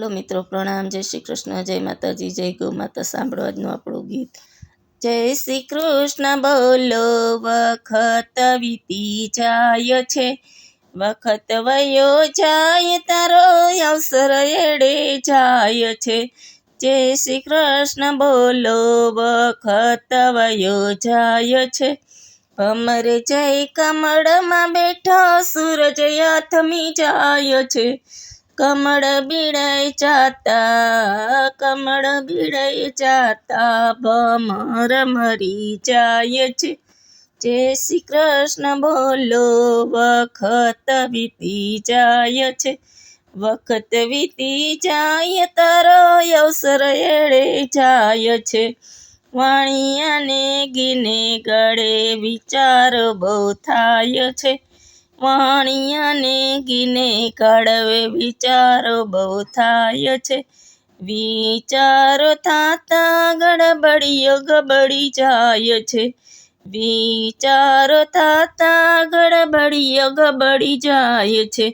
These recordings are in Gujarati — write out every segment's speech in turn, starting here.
હલો મિત્રો, પ્રણામ. જય શ્રી કૃષ્ણ, જય માતાજી, જય ગૌ માતા. સાંભળો આજનું આપણું ગીત. જય શ્રી કૃષ્ણ બોલો, વખત વીતી જાય છે, વખત વયો જાય તારો અવસર એડે જાય છે. જય શ્રી કૃષ્ણ બોલો, વખત વયો જાય છે. ભમર જય કમળમાં બેઠો સૂરજ આથમી જાય છે. કમળ બીડાઈ જાતા, કમળ બીડાઈ જાતા, ભમર મરી જાય છે. જય શ્રી કૃષ્ણ બોલો, વખત વીતી જાય છે, વખત વીતી જાય તારો અવસર એળે જાય છે. વાણિયાને ગીને ગળે વિચારો બહુ થાય છે, વાણિયાને ગીને કડવે વિચારો બહુ થાય છે. વિચારો થાતા ગડબડિયો ગબડી જાય છે, વિચારો થાતા ગડબડિયો ગબડી જાય છે.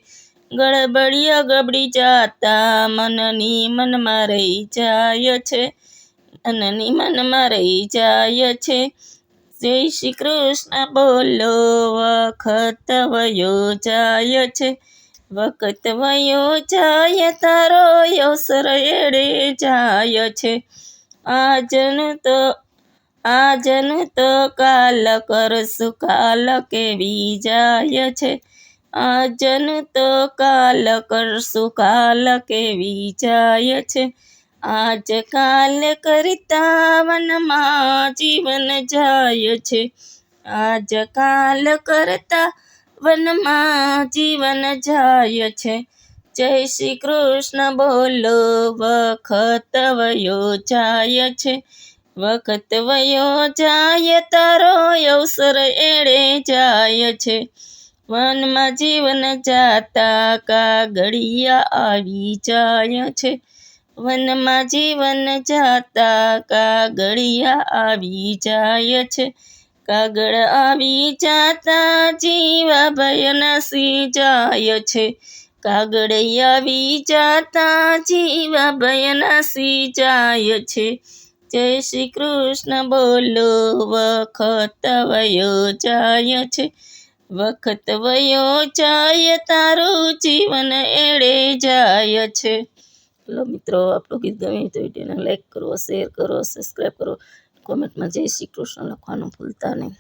ગડબડિયો ગબડી જાતા મનની મનમાં રહી જાય છે, મનની મનમાં રહી જાય છે. જય શ્રી કૃષ્ણ બોલો, વખત વયો જાય છે, વખત વયો જાય તારો અવસર એડે જાય છે. આજનું તો કાલ કરશું, કાલ કેવી જાય છે. આજનું તો કાલ કરશું, કાલ કેવી જાય છે. આજ કાલ કરતા વનમાં જીવન જાય છે, આજ કાલ કરતા વનમાં જીવન જાય છે. જય શ્રી કૃષ્ણ બોલો, વખત વયો જાય છે, વખત વયો જાય તારો અવસર એડે જાય છે. વનમાં જીવન જાતા કાગળિયા આવી જાય છે, વનમાં જીવન જાતા કાગળિયા આવી જાય છે. કાગળ આવી જાતા જીવા ભય નાસી જાય છે, કાગળ આવી જાતા જીવા ભય નાસી જાય છે. જય શ્રી કૃષ્ણ બોલો, વખત વયો જાય છે, વખત વયો જાય તારું જીવન એડે જાય છે. ચલો મિત્રો, આપણું ગીત ગમે તો વિડીયોને લાઈક કરો, શેર કરો, સબસ્ક્રાઈબ કરો, કોમેન્ટમાં જય શ્રી કૃષ્ણ લખવાનું ભૂલતા નહીં.